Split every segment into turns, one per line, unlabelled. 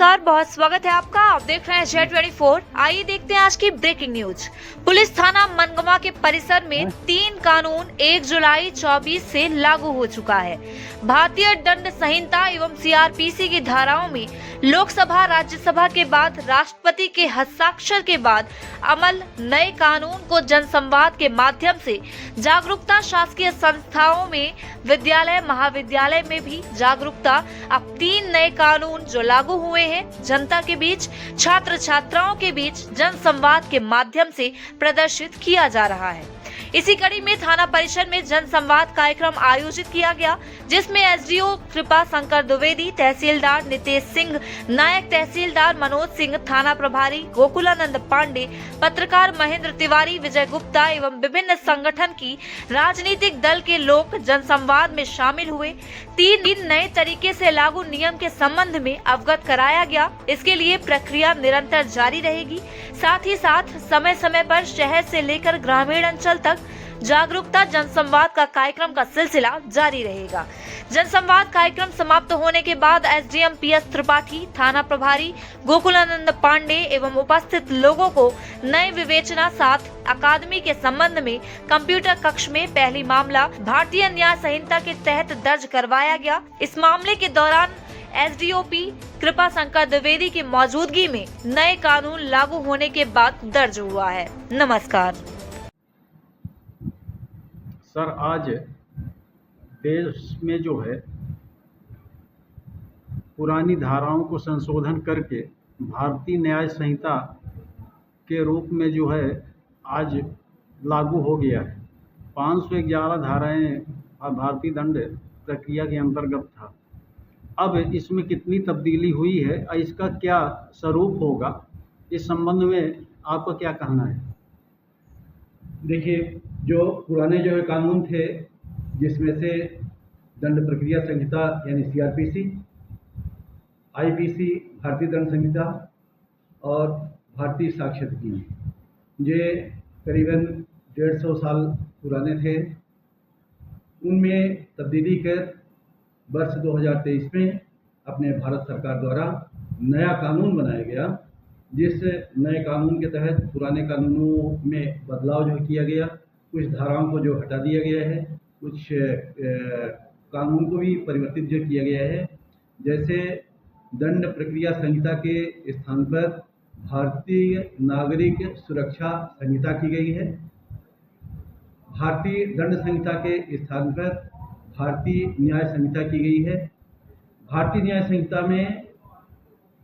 नमस्कार, बहुत स्वागत है आपका। आप देख रहे हैं Z24। आइए देखते हैं आज की ब्रेकिंग न्यूज। पुलिस थाना मनगवा के परिसर में 3 कानून 1 जुलाई 24 से लागू हो चुका है। भारतीय दंड संहिता एवं CRPC की धाराओं में लोकसभा राज्यसभा के बाद राष्ट्रपति के हस्ताक्षर के बाद अमल नए कानून को जनसंवाद के माध्यम से जागरूकता, शासकीय संस्थाओं में, विद्यालय महाविद्यालय में भी जागरूकता। अब 3 नए कानून जो लागू हुए हैं जनता के बीच, छात्र छात्राओं के बीच जनसंवाद के माध्यम से प्रदर्शित किया जा रहा है। इसी कड़ी में थाना परिसर में जनसंवाद कार्यक्रम आयोजित किया गया, जिसमें SDO कृपा शंकर द्विवेदी, तहसीलदार नितेश सिंह नायक, तहसीलदार मनोज सिंह, थाना प्रभारी गोकुलानंद पांडे, पत्रकार महेंद्र तिवारी, विजय गुप्ता एवं विभिन्न संगठन की राजनीतिक दल के लोग जनसंवाद में शामिल हुए। 3 नए तरीके से लागू नियम के संबंध में अवगत कराया गया। इसके लिए प्रक्रिया निरंतर जारी रहेगी। साथ ही साथ समय समय पर शहर से लेकर ग्रामीण अंचल तक जागरूकता जनसंवाद का कार्यक्रम का सिलसिला जारी रहेगा। जनसंवाद कार्यक्रम समाप्त होने के बाद SDM PS त्रिपाठी, थाना प्रभारी गोकुलानंद पांडे एवं उपस्थित लोगों को नए विवेचना 7 अकादमी के संबंध में कंप्यूटर कक्ष में पहली मामला भारतीय न्याय संहिता के तहत दर्ज करवाया गया। इस मामले के दौरान SDOP कृपा शंकर द्विवेदी की मौजूदगी में नए कानून लागू होने के बाद दर्ज हुआ है। नमस्कार
सर, आज देश में जो है पुरानी धाराओं को संशोधन करके भारतीय न्याय संहिता के रूप में जो है आज लागू हो गया है। 511 धाराएं भारतीय दंड प्रक्रिया के अंतर्गत था। अब इसमें कितनी तब्दीली हुई है, इसका क्या स्वरूप होगा, इस संबंध में आपका क्या कहना है?
देखिए, जो पुराने जो है कानून थे, जिसमें से दंड प्रक्रिया संहिता यानी CRPC, IPC भारतीय दंड संहिता और भारतीय साक्ष्य अधिनियम, ये करीबन 150 साल पुराने थे। उनमें तब्दीली कर वर्ष 2023 में अपने भारत सरकार द्वारा नया कानून बनाया गया, जिस नए कानून के तहत पुराने कानूनों में बदलाव जो किया गया, कुछ धाराओं को जो हटा दिया गया है, कुछ कानून को भी परिवर्तित जो किया गया है। जैसे दंड प्रक्रिया संहिता के स्थान पर भारतीय नागरिक सुरक्षा संहिता की गई है। भारतीय दंड संहिता के स्थान पर भारतीय न्याय संहिता की गई है। भारतीय न्याय संहिता में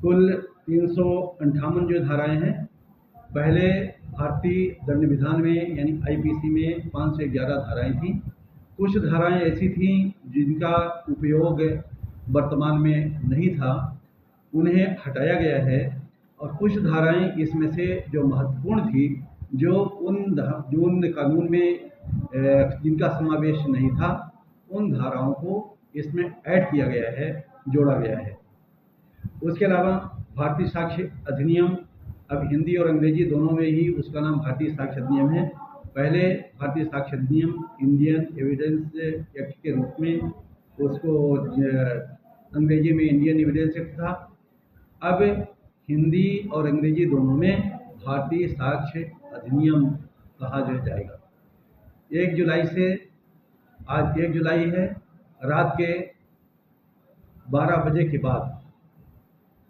कुल 358 जो धाराएं हैं। पहले भारतीय दंड विधान में यानी IPC में 511 धाराएं थीं। कुछ धाराएं ऐसी थीं जिनका उपयोग वर्तमान में नहीं था, उन्हें हटाया गया है। और कुछ धाराएं इसमें से जो महत्वपूर्ण थी, जो उन कानून में जिनका समावेश नहीं था, उन धाराओं को इसमें ऐड किया गया है, जोड़ा गया है। उसके अलावा भारतीय साक्ष्य अधिनियम, अब हिंदी और अंग्रेजी दोनों में ही उसका नाम भारतीय साक्ष्य अधिनियम है। पहले भारतीय साक्ष्य अधिनियम इंडियन एविडेंस एक्ट के रूप में, उसको अंग्रेजी में इंडियन एविडेंस एक्ट था। अब हिंदी और अंग्रेजी दोनों में भारतीय साक्ष्य अधिनियम कहा जाएगा। 1 जुलाई से, आज 1 जुलाई है, रात के 12 बजे के बाद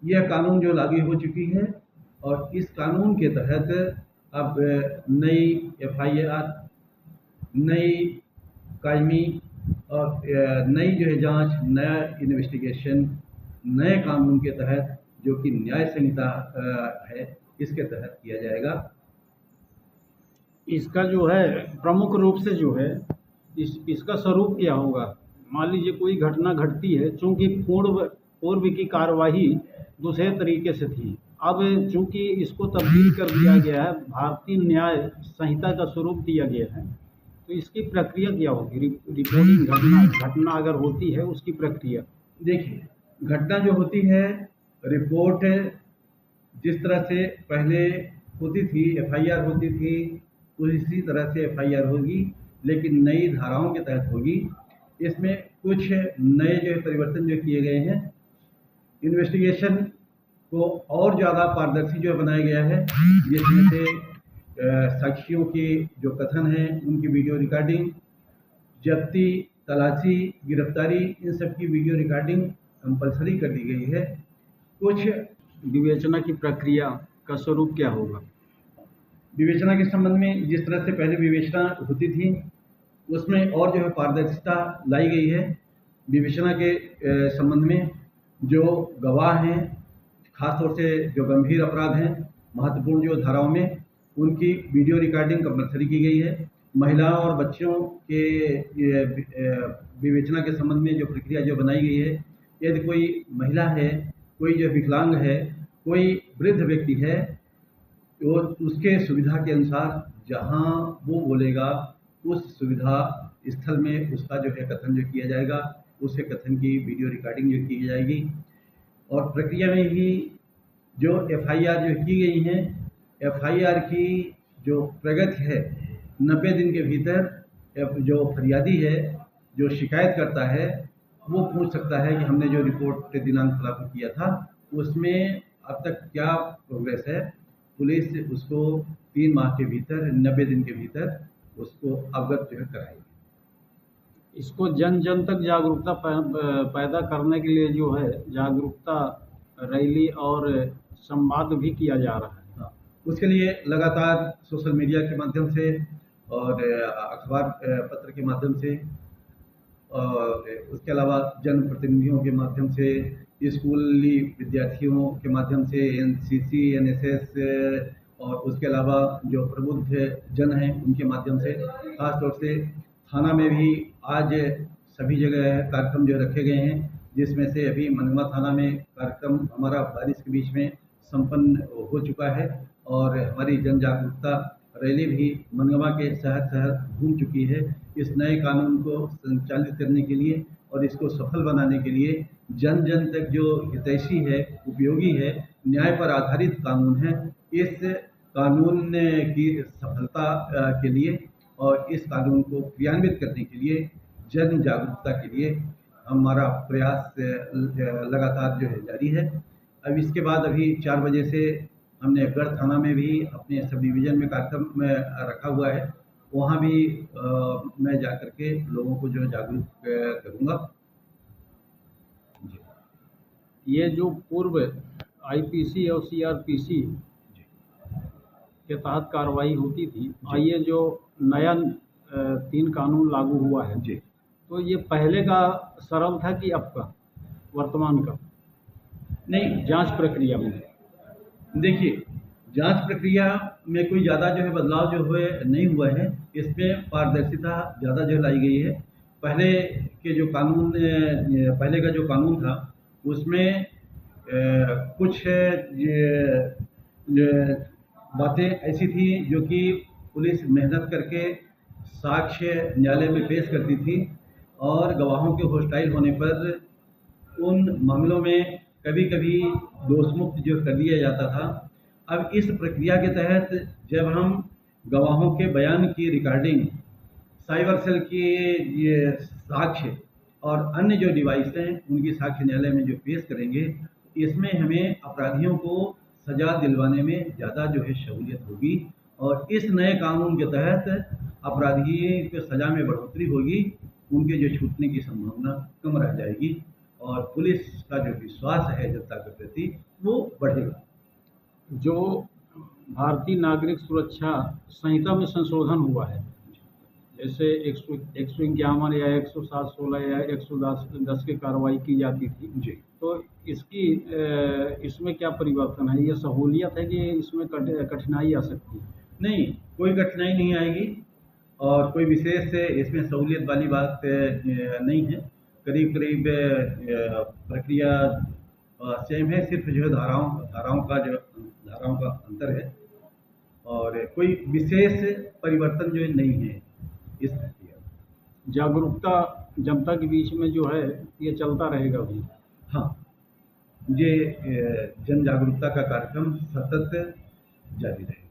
यह कानून जो लागू हो चुकी है। और इस कानून के तहत अब नई FIR, नई कायमी और नई जो है जांच, नया इन्वेस्टिगेशन नए कानून के तहत, जो कि न्याय संहिता है, इसके तहत किया जाएगा।
इसका जो है प्रमुख रूप से जो है इसका स्वरूप क्या होगा? मान लीजिए कोई घटना घटती है, चूँकि पूर्व की कार्यवाही दूसरे तरीके से थी, अब चूँकि इसको तब्दील कर दिया गया है, भारतीय न्याय संहिता का स्वरूप दिया गया है, तो इसकी प्रक्रिया क्या होगी? रिपोर्टिंग घटना अगर होती है, उसकी प्रक्रिया।
देखिए, घटना जो होती है, रिपोर्ट जिस तरह से पहले होती थी, FIR होती थी, उसी तरह से FIR होगी, लेकिन नई धाराओं के तहत होगी। इसमें कुछ नए जो परिवर्तन जो किए गए हैं। इन्वेस्टिगेशन को और ज़्यादा पारदर्शी जो बनाया गया है, जिसमें से साक्षियों के जो कथन हैं उनकी वीडियो रिकॉर्डिंग, जब्ती, तलाशी, गिरफ्तारी, इन सब की वीडियो रिकॉर्डिंग कंपलसरी कर दी गई है। कुछ
विवेचना की प्रक्रिया का स्वरूप क्या होगा?
विवेचना के संबंध में जिस तरह से पहले विवेचना होती थी, उसमें और जो है पारदर्शिता लाई गई है। विवेचना के संबंध में जो गवाह हैं, खास तौर से जो गंभीर अपराध हैं, महत्वपूर्ण जो धाराओं में, उनकी वीडियो रिकॉर्डिंग कंपलसरी की गई है। महिलाओं और बच्चों के विवेचना के संबंध में जो प्रक्रिया जो बनाई गई है, यदि कोई महिला है, कोई जो विकलांग है, कोई वृद्ध व्यक्ति है, तो उसके सुविधा के अनुसार जहाँ वो बोलेगा उस सुविधा स्थल में उसका जो है कथन जो किया जाएगा, उसके कथन की वीडियो रिकॉर्डिंग जो की जाएगी। और प्रक्रिया में ही जो एफआईआर जो की गई हैं, एफआईआर की जो प्रगति है 90 दिन के भीतर जो फरियादी है, जो शिकायत करता है, वो पूछ सकता है कि हमने जो रिपोर्ट दिनांक लागू किया था उसमें अब तक क्या प्रोग्रेस है। पुलिस उसको 3 माह के भीतर, 90 दिन के भीतर उसको अवगत जो है कराएगी।
इसको जन जन तक जागरूकता पैदा करने के लिए जो है जागरूकता रैली और संवाद भी किया जा रहा है।
हाँ, उसके लिए लगातार सोशल मीडिया के माध्यम से और अखबार पत्र के माध्यम से और उसके अलावा जनप्रतिनिधियों के माध्यम से, स्कूली विद्यार्थियों के माध्यम से, एनसीसी, एनएसएस और उसके अलावा जो प्रबुद्ध जन हैं उनके माध्यम से, खास तौर से थाना में भी आज सभी जगह कार्यक्रम जो रखे गए हैं, जिसमें से अभी मनगवा थाना में कार्यक्रम हमारा बारिश के बीच में संपन्न हो चुका है और हमारी जन जागरूकता रैली भी मनगवा के शहर घूम चुकी है। इस नए कानून को संचालित करने के लिए और इसको सफल बनाने के लिए जन जन तक जो हितैषी है, उपयोगी है, न्याय पर आधारित कानून है, इस कानून की सफलता के लिए और इस कानून को क्रियान्वित करने के लिए, जन जागरूकता के लिए हमारा प्रयास लगातार जो है जारी है। अब इसके बाद अभी 4 बजे से हमने गढ़ थाना में भी अपने सब डिवीज़न में कार्यक्रम रखा हुआ है, वहाँ भी मैं जा कर के लोगों को जो जागरूक करूँगा।
ये जो पूर्व आईपीसी और सीआरपीसी के तहत कार्रवाई होती थी, ये जो नया 3 कानून लागू हुआ है
जी,
तो ये पहले का सरल था कि अब का, वर्तमान का?
नहीं,
जांच प्रक्रिया में
देखिए, जांच प्रक्रिया में कोई ज़्यादा जो है बदलाव जो हुए नहीं हुआ है। इसमें पारदर्शिता ज़्यादा जो लाई गई है। पहले का जो कानून था उसमें कुछ बातें ऐसी थी जो कि पुलिस मेहनत करके साक्ष्य न्यायालय में पेश करती थी और गवाहों के हॉस्टाइल होने पर उन मामलों में कभी-कभी दोषमुक्त जो कर दिया जाता था। अब इस प्रक्रिया के तहत जब हम गवाहों के बयान की रिकॉर्डिंग, साइबर सेल की ये साक्ष्य और अन्य जो डिवाइस हैं उनकी साक्ष्य न्यायालय में जो पेश करेंगे, इसमें हमें अपराधियों को सज़ा दिलवाने में ज़्यादा जो है सहूलियत होगी और इस नए कानून के तहत अपराधियों को सज़ा में बढ़ोतरी होगी, उनके जो छूटने की संभावना कम रह जाएगी और पुलिस का जो विश्वास है जनता के प्रति वो बढ़ेगा।
जो भारतीय नागरिक सुरक्षा संहिता में संशोधन हुआ है, जैसे 151 या 107(16) या 110 की कार्रवाई की जाती थी
जी,
तो इसमें क्या परिवर्तन है? ये सहूलियत है कि इसमें कठिनाई आ सकती है?
नहीं, कोई कठिनाई नहीं आएगी और कोई विशेष इसमें सहूलियत वाली बात नहीं है। करीब प्रक्रिया सेम है, सिर्फ जो है धाराओं का अंतर है और कोई विशेष परिवर्तन जो नहीं है इस प्रक्रिया।
जागरूकता जनता के बीच में जो है ये चलता रहेगा भी?
हाँ, ये जन जागरूकता का कार्यक्रम सतत जारी रहेगा।